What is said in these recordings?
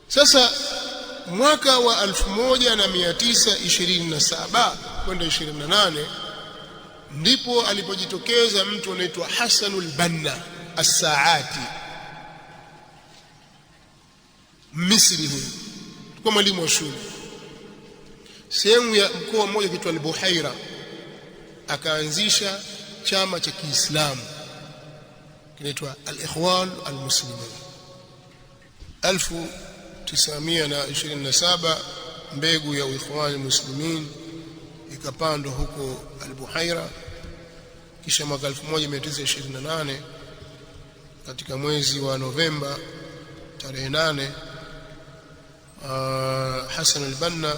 Sasa mwaka wa 1927 kwenda 28 ndipo alipojitokeza mtu anaitwa Hasanul Banna As-Saati, Misri. Huyu kwa mwalimu wa shule sehemu ya mkoa mmoja kiitwa Al-Buhaira, akaanzisha chama cha Kiislamu kinaitwa Al-Ikhwan Al-Muslimin. 1927 mbegu ya Ikhwan Al-Muslimin ikapandwa huko Al-Buhaira. Kisha mwaka 1928 katika mwezi wa Novemba tarehe 8 Hassan al-Banna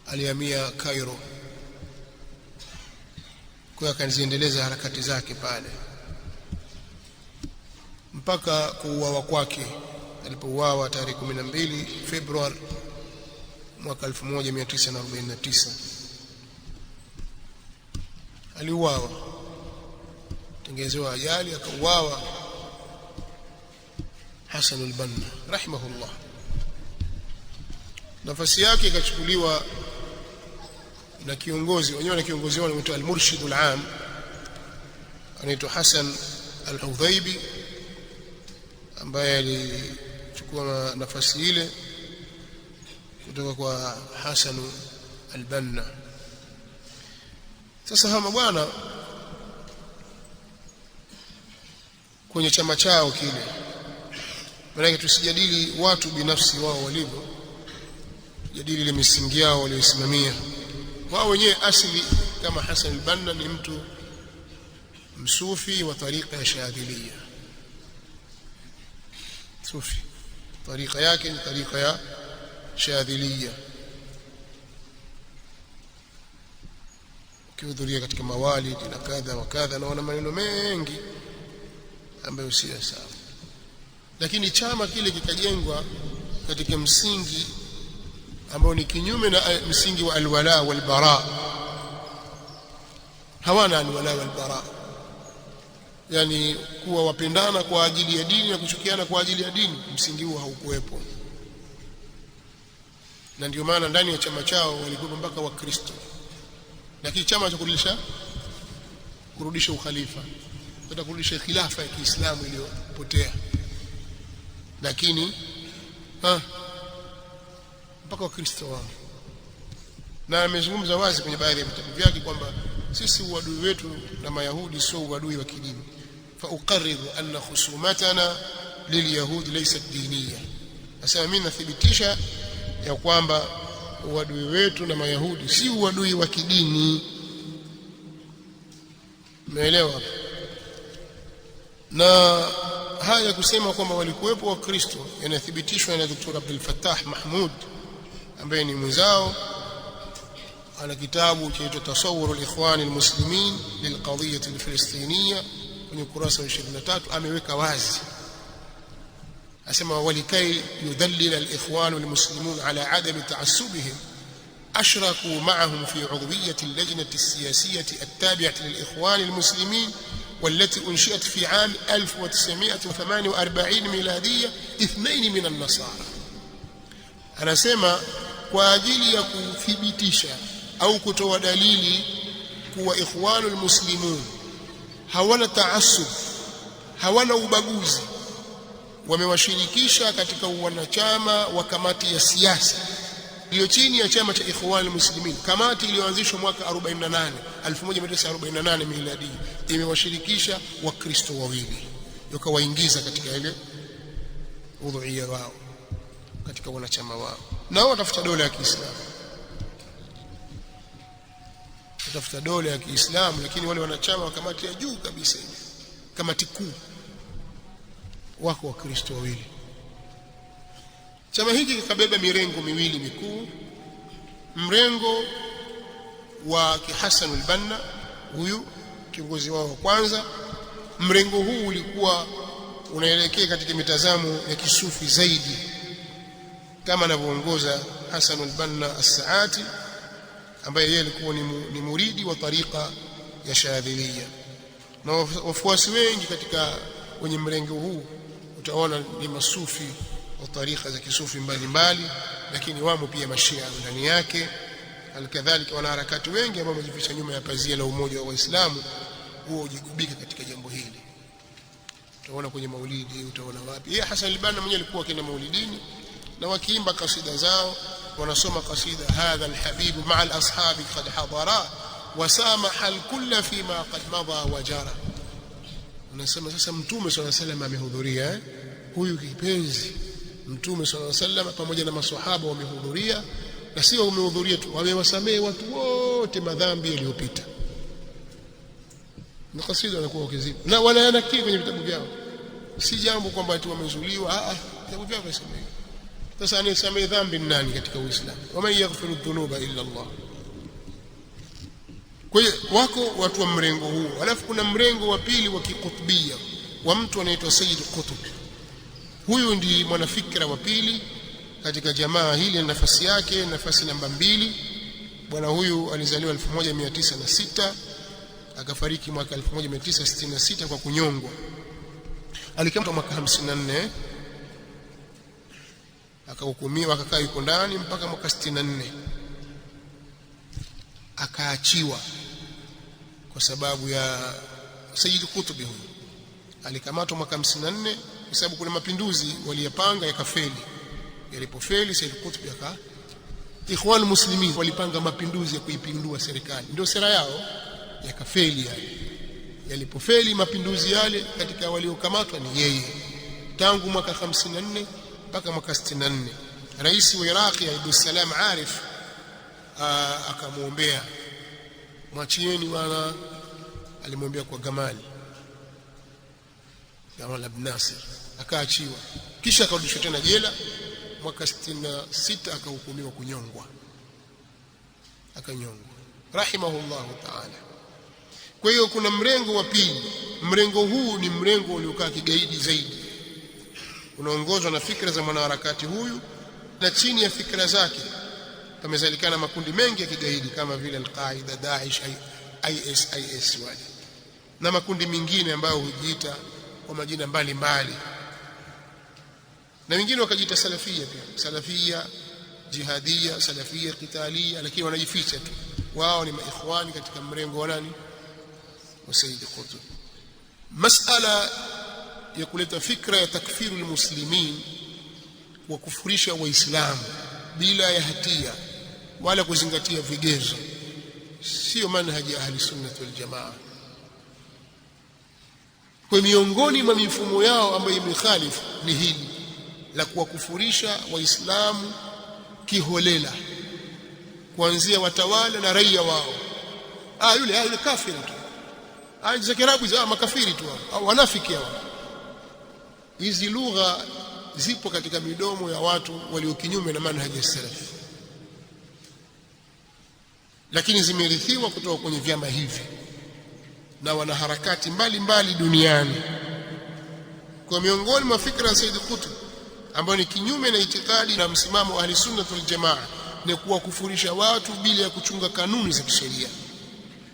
alihamia Cairo, kwa akaendeleza harakati zake pale mpaka kuuawa kwake. Alipouawa tarehe 12 Februari mwaka 1949 aliuawa, tengenezewa ajali akauawa Hassan al-Banna rahimahullah. Nafasi yake ikachukuliwa na kiongozi wenyewe, na kiongozi wao anaitwa al-Murshid al-Am, anaitwa Hassan al-Hudhaibi, ambaye alichukua nafasi ile kutoka kwa Hassan al-Banna. Sasa hawa bwana kwenye chama chao kile, maana tusijadili watu binafsi wao walivyo, jadili ile misingi yao waliosimamia wao wenyewe. Asili kama Hassan al-Banna ni mtu msufi wa tariqa ya Shadhiliya, sufi, tariqa yake ni tariqa ya Shadhiliya. Ukihudhuria katika mawalid na kadha wa kadha, naona maneno mengi ambayo si sawa, lakini chama kile kikajengwa katika msingi ambao ni kinyume na msingi wa alwala wal bara. Hawana alwala wal bara, yani kuwa wapendana kwa ajili ya dini na kuchukiana kwa ajili ya dini. Msingi huo haukuwepo, na ndio maana ndani ya chama chao walikuwa mpaka Wakristo, lakini chama cha kurudisha ukhalifa, hata kurudisha khilafa ya Kiislamu iliyopotea, lakini mpaka Wakristo wao. Na amezungumza wazi kwenye baadhi ya vitabu vyake kwamba sisi uadui wetu na Mayahudi sio uadui wa kidini. Fa uqarridu anna khusumatana lilyahud laysat diniya. Sasa mimi nathibitisha ya kwamba uadui wetu na Mayahudi si uadui wa kidini. Umeelewa? Na haya kusema kwamba walikuwepo Wakristo yanathibitishwa na Dr. Abdul Fattah Mahmud ambaye ni mwenzao. Ana kitabu kinaitwa Tasawwur al-Ikhwan al-Muslimin lilqadhiyyah al-Filistiniyya, kwenye ukurasa wa 23 ameweka wazi, asema walikai yudallil al-ikhwan al-muslimun ala adam ta'assubihim ashraku ma'ahum fi 'udwiyyah al-lajnah as-siyassiyyah at-tabi'ah lil-ikhwan al-muslimin والتي أنشئت في عام 1948 ميلادية 2 من النصارى. anasema kwa ajili ya kuthibitisha au kutoa dalili kuwa ikhwanul muslimun hawana taassub, hawana ubaguzi, wamewashirikisha katika wanachama wa kamati ya siasa iliyo chini ya chama cha Ikhwanul Muslimin, kamati iliyoanzishwa mwaka 1948 miladi, imewashirikisha Wakristo wawili, wakawaingiza katika ile udhuia wao, katika wanachama wao. Na wao watafuta dola ya Kiislamu, watafuta dola ya Kiislamu, lakini wale wanachama wa kamati ya juu kabisa, kamati kuu, wako Wakristo wawili. Chama hiki kikabeba mirengo miwili mikuu. Mrengo wa Hassan al-Banna, huyu kiongozi wao wa kwanza. Mrengo huu ulikuwa unaelekea katika mitazamo ya kisufi zaidi, kama anavyoongoza Hassan al-Banna As-Saati, ambaye yeye alikuwa ni muridi wa tariqa ya Shadhiliya. Na wafuasi wengi katika wenye mrengo huu utaona ni masufi wa tarika za kisufi mbalimbali, lakini wamo pia mashia ndani yake. Alkadhalika wanaharakati wengi ambao wamejificha nyuma ya pazia la umoja wa Waislamu huo ujikubika katika jambo hili. Utaona kwenye maulidi, utaona wapi. Yeye Hassan al-Banna mwenyewe alikuwa kina maulidini na wakiimba kasida zao, wanasoma kasida hadha alhabib ma'a al-ashabi qad hadara wa samaha al-kull fi ma qad madha wa jara. Unasema sasa Mtume swalla sallam amehudhuria, huyu kipenzi Mtume swalla sallam pamoja na maswahaba wamehudhuria, na sio wamehudhuria tu, wamewasamehe watu wote madhambi yaliyopita. Na kasida wanakuwa wakizibu na wanayanakili kwenye vitabu vyao, si jambo kwamba ati wamezuliwa. Vitabu vyao vimesamehe. Sasa anayesamehe dhambi nani katika Uislamu? Waman yaghfiru dhunuba illa Allah. Kwa hiyo wako watu wa mrengo huu. Alafu kuna mrengo wa pili wa kikutubia wa mtu anaitwa Sayyid Qutb. Huyu ndiye mwanafikra wa pili katika jamaa hili, nafasi yake nafasi namba 2. Bwana huyu alizaliwa 1906 akafariki mwaka 1966 kwa kunyongwa. Alikamatwa mwaka 54 akahukumiwa, akakaa yuko ndani mpaka mwaka 64 akaachiwa kwa sababu ya Sayyid Qutb. Huyu alikamatwa mwaka 54 kwa sababu kuna mapinduzi waliyapanga yakafeli. Yalipofeli Sayyid Qutb Ikhwan Muslimin walipanga mapinduzi ya kuipindua serikali, ndio sera yao, yakafeli yale. Yalipofeli mapinduzi yale, katika waliokamatwa ni yeye. Tangu mwaka 54 mpaka mwaka 64 rais wa Iraq Abdul Salam Arif akamwombea, mwachieni bwana. Alimwombea kwa Gamal Abdel Nasser, akaachiwa, kisha akarudishwa tena jela. Mwaka 66 akahukumiwa kunyongwa, akanyongwa rahimahullahu ta'ala. Kwa hiyo kuna mrengo wa pili. Mrengo huu ni mrengo uliokaa kigaidi zaidi, unaongozwa na fikra za mwanaharakati huyu, na chini ya fikra zake pamezalikana makundi mengi ya kigaidi kama vile Al-Qaida, Daesh, ISIS wale na makundi mengine ambayo hujiita kwa majina mbalimbali, na wengine wakajiita salafia pia, salafia jihadia, salafia qitalia, lakini wanajificha tu. Wao ni maikhwani katika mrengo wa nani? Wa Sayyid Qutb. Masala ya kuleta fikra ya takfiru almuslimin wa kufurisha waislamu bila ya hatia wala kuzingatia vigezo, sio manhaji ya ahli sunna wal jamaa. Kwa miongoni mwa mifumo yao ambayo imekhalifu ni hili la kuwakufurisha waislamu kiholela, kuanzia watawala na raia wao. Yule kafiri tu, za Kiarabu za makafiri tu, au wanafiki hao. Hizi lugha zipo katika midomo ya watu walio kinyume na manhaji ya salaf, lakini zimerithiwa kutoka kwenye vyama hivi na wanaharakati mbalimbali duniani. Kwa miongoni mwa fikra ya Sayyid Qutb ambayo ni kinyume na itikadi na msimamo wa ahli sunna wal jamaa ni kuwakufurisha watu bila ya kuchunga kanuni za kisheria,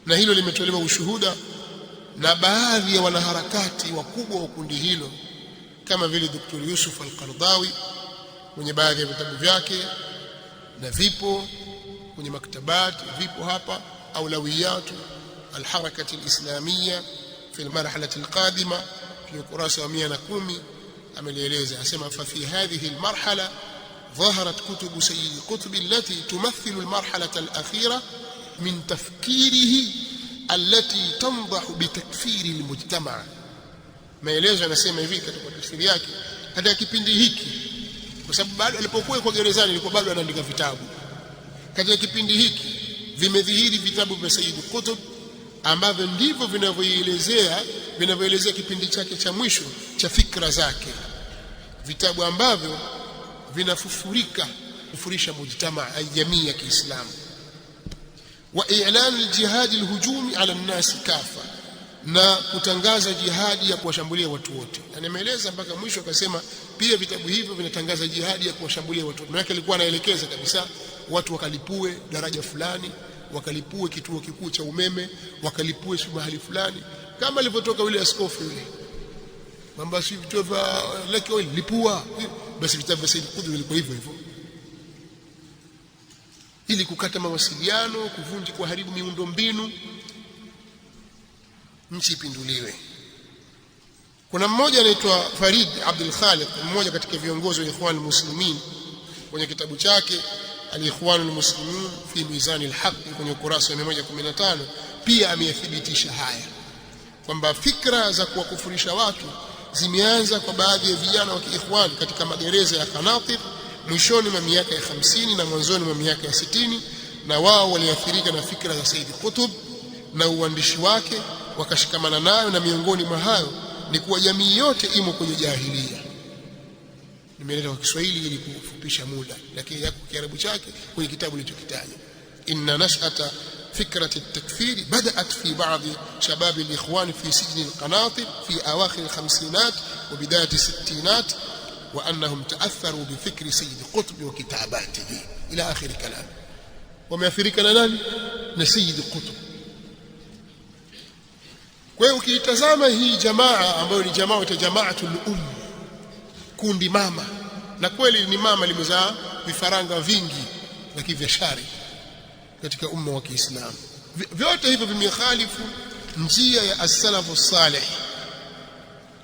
na hilo limetolewa ushuhuda na baadhi ya wanaharakati wakubwa wa kundi hilo kama vile Dr. Yusuf al-Qaradawi kwenye baadhi ya vitabu vyake, na vipo kwenye maktabati, vipo hapa aulawiyat al-harakati al-islamiyya fi al-marhalati al-qadima fi ukurasa wa 110. amelieleza, asema fa fi hadhihi al-marhala ظهرت كتب سيد قطب التي تمثل المرحلة الأخيرة من تفكيره التي تنضح بتكفير المجتمع. maelezo anasema hivi katika tafsiri yake, katika kipindi hiki, kwa sababu bado alipokuwa kwa gerezani alikuwa bado anaandika vitabu. Katika kipindi hiki vimedhihiri vitabu vya Sayyid Qutb ambavyo ndivyo vinavyoelezea kipindi chake cha mwisho cha fikra zake, vitabu ambavyo kufurisha mujtamaa ay jamii ya Kiislamu, wa i'lan al-jihad al-hujumi ala an-nas kafa, na kutangaza jihadi ya kuwashambulia watu wote. Anaeleza mpaka mwisho akasema pia vitabu hivyo vinatangaza jihadi ya kuwashambulia watu wote. Maana alikuwa anaelekeza kabisa watu wakalipue daraja fulani, wakalipue kituo kikuu cha umeme, wakalipue mahali fulani, kama alivyotoka yule askofu yule kwamba si vitu vya lake oil lipua, basi vitabu vya Said Qutb vilikuwa hivyo hivyo, ili kukata mawasiliano, kuvunja, kuharibu miundo mbinu, nchi ipinduliwe. Kuna mmoja anaitwa Farid Abdul Khaliq, mmoja katika viongozi wa Ikhwan al-Muslimin, kwenye kitabu chake Al-Ikhwan al-Muslimin fi Mizan al-Haq kwenye ukurasa wa 115 pia ameyathibitisha haya kwamba fikra za kuwakufurisha watu zimeanza kwa baadhi ya vijana wa Kiikhwan katika magereza ya Qanatir mwishoni mwa miaka ya 50 na mwanzoni mwa miaka ya 60, na wao waliathirika na fikra za Said Qutb na uandishi wake, wakashikamana nayo, na miongoni mwa hayo ni kuwa jamii yote imo kwenye jahilia. Nimeleta kwa Kiswahili ili kufupisha muda, lakini yako Kiarabu chake kwenye kitabu nilichokitaja. Inna nash'ata fikrati at-takfir bada'at fi ba'd shabab al-ikhwan fi sijn al-qanatir fi awakhir al-khamsinat wa bidayat al-sittinat wa annahum ta'atharu bi fikri Sayyid Qutb wa kitabatihi ila akhir kalam. Wameathirika na nani? Na Sayyid Qutb. Kwa hiyo ukitazama hii jamaa ambayo ni jamaa ya jamaatul kundi mama, na kweli ni mama, limezaa vifaranga vingi lakini vya shari katika umma wa Kiislamu. Vyote hivyo vimekhalifu njia ya as-salafu salih,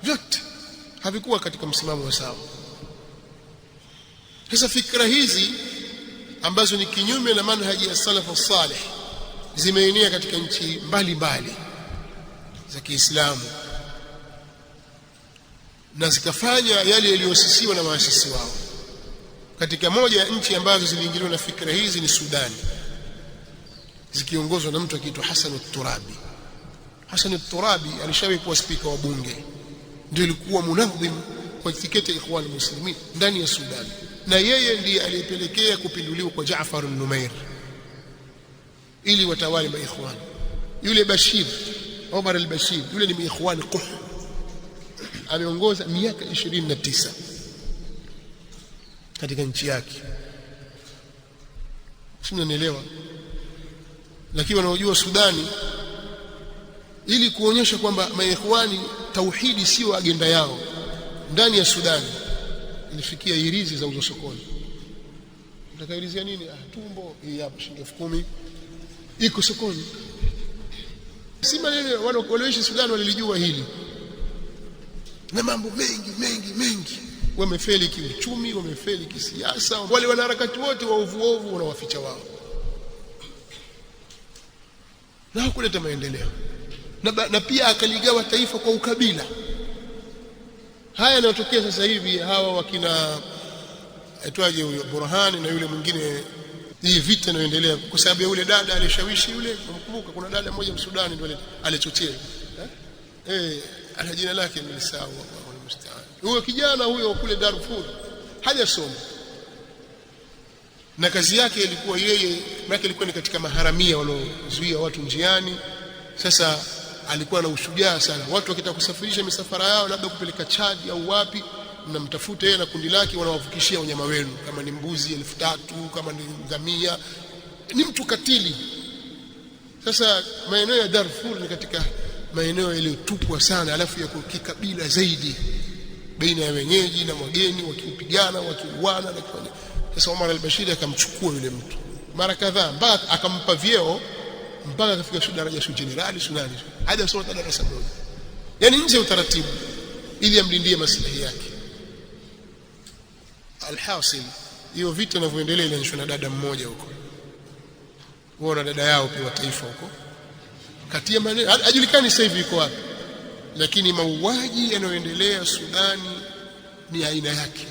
vyote havikuwa katika msimamo wa sawa. Sasa fikra hizi ambazo ni kinyume na manhaji ya salafu salih zimeenea katika nchi mbalimbali za Kiislamu na zikafanya yale yaliyosisiwa na waasisi wao. Katika moja ya nchi ambazo ziliingiliwa na fikra hizi ni Sudani, zikiongozwa na mtu akiitwa Hassan al-Turabi. Hassan al-Turabi alishawahi kuwa spika wa bunge, ndio alikuwa munadhim kwa tiketi ya Ikhwan al-Muslimin ndani ya Sudan, na yeye ndiye aliyepelekea kupinduliwa kwa Jaafar al-Numair ili watawali maikhwan. Yule Bashir, Omar al-Bashir, yule ni maikhwan Quh, ameongoza miaka 29 katika nchi yake. Unanielewa? Lakini wanaojua Sudani, ili kuonyesha kwamba maikhwani tauhidi sio agenda yao ndani ya Sudani, ilifikia hirizi za uzo sokoni. Utakailizia nini? Tumbo hii hapa shilingi 10,000 iko sokoni. Si maneno, walioishi Sudani walilijua hili, na mambo mengi wamefeli kiuchumi, wamefeli kisiasa. Wale wanaharakati wote wa ovu wanawaficha wao na kuleta maendeleo, na pia akaligawa taifa kwa ukabila. Haya yanayotokea sasa hivi, hawa wakina aitwaje huyo Burhani na yule mwingine, hii vita inayoendelea kwa sababu ya yule dada alishawishi yule. Mkumbuka kuna dada mmoja Msudani ndio alichochea ana jina lake nilisahau, Allahu musta'an. Huyo kijana huyo kule Darfur hajasoma, na kazi yake ilikuwa yeye, maana ilikuwa ni katika maharamia wanaozuia watu njiani. Sasa alikuwa na ushujaa sana. Watu wakitaka kusafirisha misafara yao labda kupeleka Chad au wapi, mnamtafuta yeye na kundi lake, wanawavukishia wanyama wenu, kama ni mbuzi 3,000, kama ni ngamia. Ni mtu katili. Sasa maeneo ya Darfur ni katika maeneo yaliyotupwa sana, alafu ya kikabila zaidi, baina ya wenyeji na wageni, wakipigana, wakiuana na kufanya. Sasa Omar al-Bashir akamchukua yule mtu mara kadhaa, mpaka akampa vyeo, mpaka akafika daraja ya jenerali Sudani, hadi asoma darasa moja, yani nje utaratibu, ili amlindie maslahi yake. Alhasil, hiyo vita inavyoendelea inaanzishwa na dada mmoja huko, huona dada yao pia wa taifa huko, kati ya maneno hajulikani sasa hivi iko wapi, lakini mauaji yanayoendelea Sudani ni aina yake.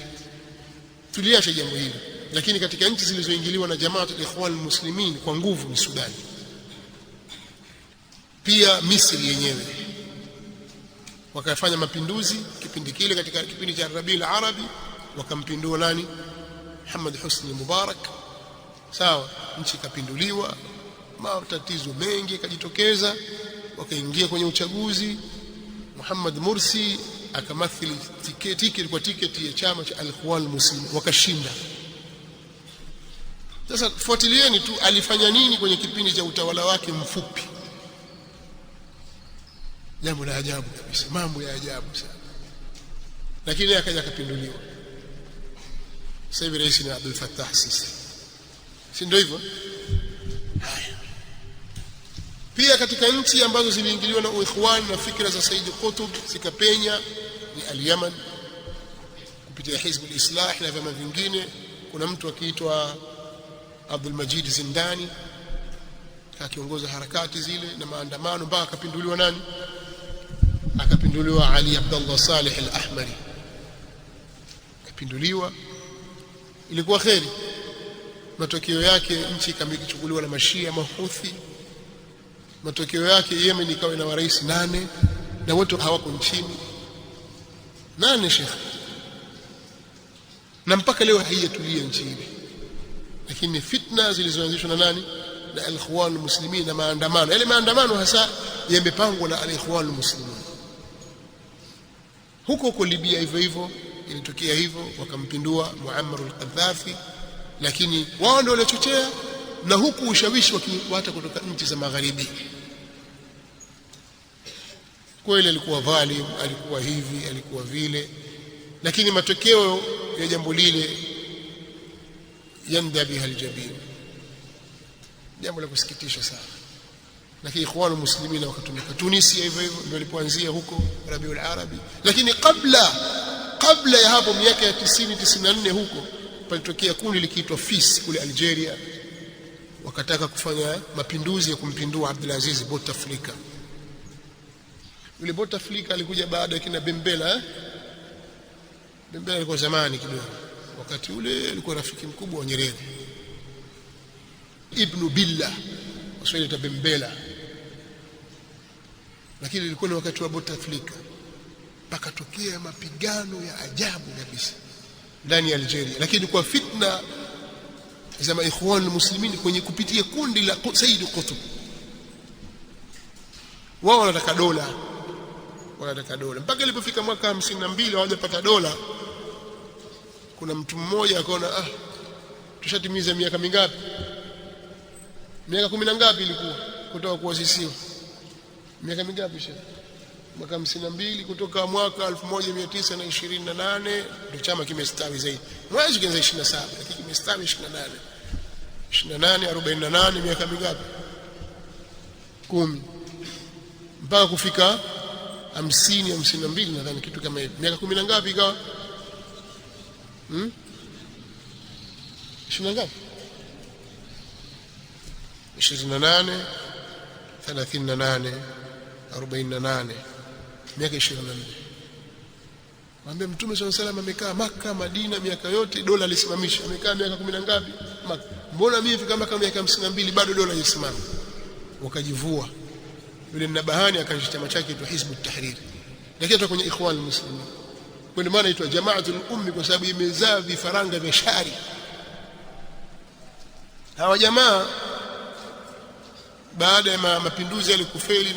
Tuliacha jambo hili, lakini katika nchi zilizoingiliwa na Jamaatul Ikhwan al-Muslimin kwa nguvu ni Sudani. Pia Misri yenyewe wakafanya mapinduzi kipindi kile, katika kipindi cha Rabiul Arabi, wakampindua nani? Muhammad Husni Mubarak. Sawa, nchi ikapinduliwa, matatizo mengi yakajitokeza, wakaingia kwenye uchaguzi. Muhammad Mursi akamathili tiketi kwa tiketi ya chama cha Al-Ikhwan al-Muslimin, wakashinda. Sasa fuatilieni tu alifanya nini kwenye kipindi cha utawala wake mfupi. Jambo la ajabu kabisa, mambo ya ajabu sana. lakini akaja akapinduliwa. Sasa hivi rais ni Abdul Fattah Sisi, si ndio hivyo? Pia katika nchi ambazo ziliingiliwa na uikhwan na fikra za Said Qutb zikapenya ni al-Yaman kupitia Hizb al-Islah na vyama vingine. Kuna mtu akiitwa Abdul Majid Zindani akiongoza harakati zile na maandamano mpaka akapinduliwa nani? Akapinduliwa Ali Abdullah Saleh al-Ahmari. Akapinduliwa, ilikuwa kheri. Matokeo yake nchi ikachukuliwa na Mashia Mahuthi. Matokeo yake Yemen ikawa na marais 8 na wote hawako nchini. 8 Sheikh, na mpaka leo haijatulia nchi ile. Lakini fitna zilizoanzishwa na nani? Na al-Ikhwan al-Muslimin, na maandamano. Yale maandamano hasa yamepangwa na al-Ikhwan al-Muslimin. Huko Libya hivyo hivyo ilitokea hivyo, wakampindua Muammar al-Qaddafi, lakini wao ndio waliochochea, na huku ushawishi wakiwata kutoka nchi za magharibi. Kweli alikuwa dhalim, alikuwa hivi, alikuwa vile, lakini matokeo ya jambo lile yanda biha aljabin, jambo la kusikitisha sana. Lakini Ikhwan al-Muslimin wakatumika. Tunisia hivyo hivyo ndio ilipoanzia huko Rabiul Arabi, lakini kabla ya hapo miaka ya 90 94 huko palitokea kundi likiitwa FIS kule Algeria, wakataka kufanya mapinduzi ya kumpindua Abdulaziz Bouteflika. Yule Bouteflika alikuja baada ya kina Bembela. Bembela alikuwa zamani kidogo, wakati ule alikuwa rafiki mkubwa wa Nyerere. Ibn Billah Waswahili ta Bembela, lakini ilikuwa ni wakati wa Bouteflika. Pakatokea mapigano ya ajabu kabisa ndani ya Algeria, lakini kwa fitna za Ikhwan al-Muslimin kwenye kupitia kundi la Said Qutb. Wao wanataka dola mpaka ilipofika mwaka 52 hawajapata dola. Kuna mtu mmoja akaona tushatimiza miaka mingapi, miaka 10 na ngapi ilikuwa kutoka kuasisiwa, miaka mingapi sasa? Mwaka 52 kutoka mwaka 1928 ndio chama kimestawi zaidi. Mwezi kianza 27 lakini kimestawi 28 48, miaka mingapi? 10 mpaka kufika 50 52 nadhani, kitu kama hivi. Miaka 10 na ngapi ikawa? 20 ngapi? 28 38 48, miaka 24. Mwambie Mtume sallallahu alayhi wasallam amekaa Makka Madina miaka yote, dola alisimamisha. Amekaa miaka 10 na ngapi Makka? Mbona mimi fika Makka miaka 52 bado dola haisimami? Wakajivua. Yule Nabahani akaanzisha chama chake tu Hizb at-Tahrir, lakini toka kwenye Ikhwan al-Muslimin. Kwa maana inaitwa Jamaatul Ummi kwa sababu imezaa vifaranga vya shari. Hawa jamaa baada ya mapinduzi yalikufeli,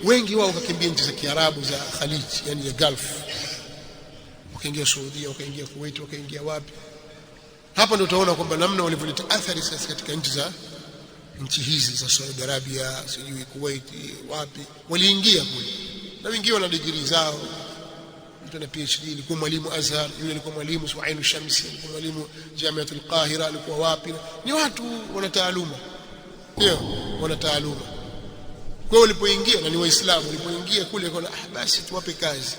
wengi wao wakakimbia nchi za Kiarabu za Khalij, yani ya Gulf. Wakaingia Saudi, wakaingia Kuwait, wakaingia wapi. Hapa ndio utaona kwamba namna walivyoleta athari sasa katika nchi hizi za Saudi Arabia, sijui Kuwait, wapi. Waliingia kule. Na wengine wana degree zao. Mtu ana PhD, alikuwa mwalimu Azhar, yule alikuwa mwalimu Suainu Shamsi, alikuwa mwalimu Jamiatul Qahira, alikuwa wapi. Ni watu wana taaluma. Ndio, wana taaluma. Kwa hiyo walipoingia, na ni Waislamu, walipoingia kule kwa basi tuwape kazi.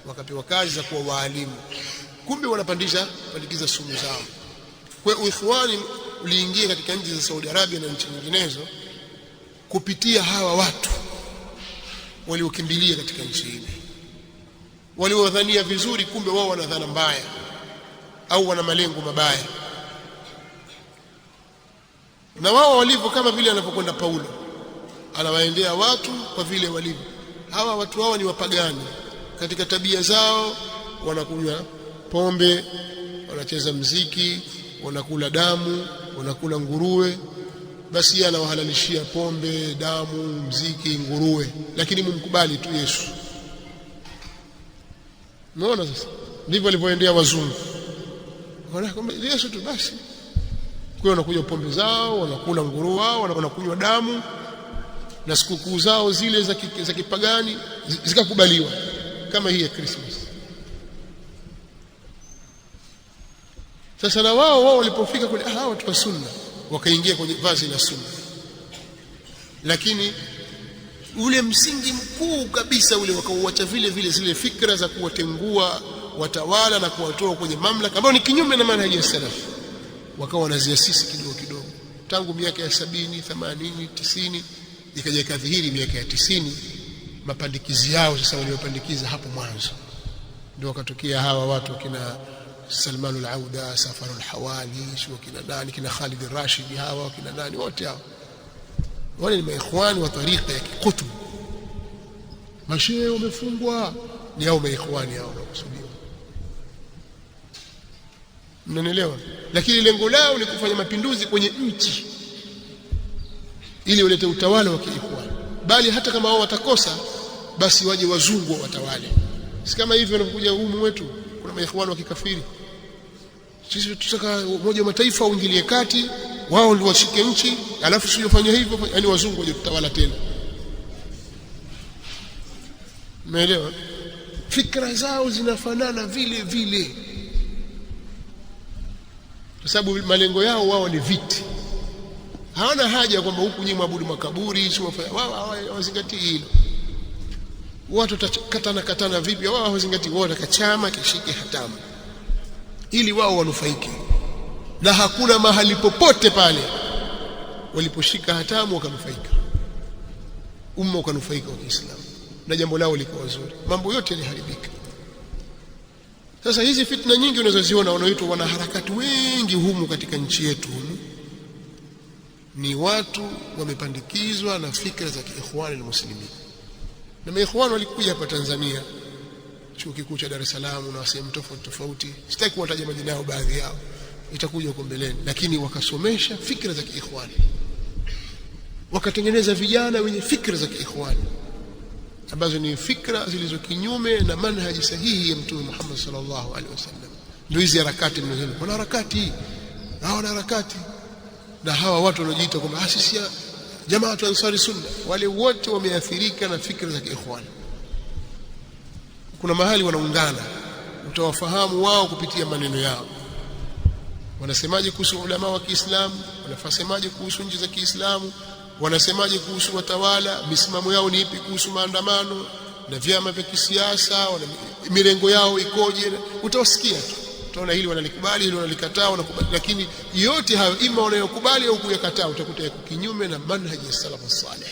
Wakapewa kazi za kuwa waalimu. Kumbe wanapandikiza sumu zao. Kwa hiyo Ikhwani uliingia katika nchi za Saudi Arabia na nchi nyinginezo kupitia hawa watu waliokimbilia katika nchi ile. Waliodhania vizuri, kumbe wao wana dhana mbaya au wana malengo mabaya. Na wao walivyo kama vile anapokwenda Paulo, anawaendea watu kwa vile walivyo. Hawa watu wao ni wapagani. Katika tabia zao wanakunywa pombe, wanacheza mziki, wanakula damu, wanakula nguruwe. Basi yeye anawahalalishia pombe, damu, mziki, nguruwe, lakini mumkubali tu Yesu. Unaona sasa ndivyo walivyoendea wazungu. Wanakwambia Yesu tu basi. Kwa hiyo wanakunywa pombe zao, wanakula nguruwe wao, wanakunywa damu, na sikukuu zao zile za kipagani zikakubaliwa kama hii ya Christmas. Sasa na wao walipofika kule hawa watu wa sunna wakaingia kwenye vazi la sunna, lakini ule msingi mkuu kabisa ule wakauacha vile vile, zile fikra za kuwatengua watawala na kuwatoa kwenye mamlaka ambao ni kinyume na manhaji ya salaf, wakawa wanaziasisi kidogo kidogo tangu miaka ya 70, 80, 90, ikaja ikadhihiri miaka ya 90 mapandikizi yao. Sasa waliopandikiza hapo mwanzo ndio wakatokea hawa watu kina Salman al-Auda, Safar al-Hawali, sio kina nani, kina Khalid al-Rashidi, hawa kina nani, wote hao wale ni maikhwani wa tariqa ya kikutub. Mashehe wamefungwa ni hao maikhwani hao wanakusudiwa, mnanielewa? Lakini lengo lao ni kufanya mapinduzi kwenye nchi ili walete utawala wa kiikhwani, bali hata kama wao watakosa basi waje wazungu watawale. Si kama hivyo wanapokuja humu wetu kuna maikhwani wa kikafiri, sisi tutaka Umoja wa Mataifa uingilie kati, wao ndio washike nchi, alafu sio fanya hivyo, yani wazungu waje kutawala tena. Umeelewa? Fikra zao zinafanana vile vile, kwa sababu malengo yao wao ni viti. Hawana haja kwamba huku nyinyi mwabudu makaburi, sio wao hawazingatii hilo. Watu katana vipi, wao hawazingatii. Wao watakachama kishike hatamu ili wao wanufaike, na hakuna mahali popote pale waliposhika hatamu wakanufaika, umma ukanufaika wa Kiislamu na jambo lao liko zuri, mambo yote yaliharibika. Sasa hizi fitna nyingi unazoziona wanaoitwa wanaharakati wengi humu katika nchi yetu humu, ni watu wamepandikizwa na fikra za kiikhwani na muslimin. Na maikhwani walikuja hapa Tanzania, chuo kikuu cha Dar es Salaam na sehemu tofauti tofauti, sitaki kuwataja majina yao, baadhi yao itakuja huko mbeleni, lakini wakasomesha fikra za kiikhwani, wakatengeneza vijana wenye fikra za kiikhwani ambazo ni fikra zilizo kinyume na manhaji sahihi ya Mtume Muhammad sallallahu alaihi wasallam. Ndio hizi harakati mnazoona, kuna harakati hawa na harakati, na hawa watu wanaojiita kwamba sisi jamaa wa Ansari Sunna, wale wote wameathirika na fikra za kiikhwani. Kuna mahali wanaungana, utawafahamu wao kupitia maneno yao. Wanasemaje kuhusu ulama wa Kiislamu, wanasemaje kuhusu nchi za Kiislamu, wanasemaje kuhusu watawala, misimamo yao ni ipi kuhusu maandamano na vyama vya kisiasa, mirengo yao ikoje. Utawasikia tu, utaona hili wanalikubali, hili wanalikataa, wanakubali, lakini yote hayo ima wanayokubali au kuyakataa utakuta yako kinyume na manhaji ya salaf salih.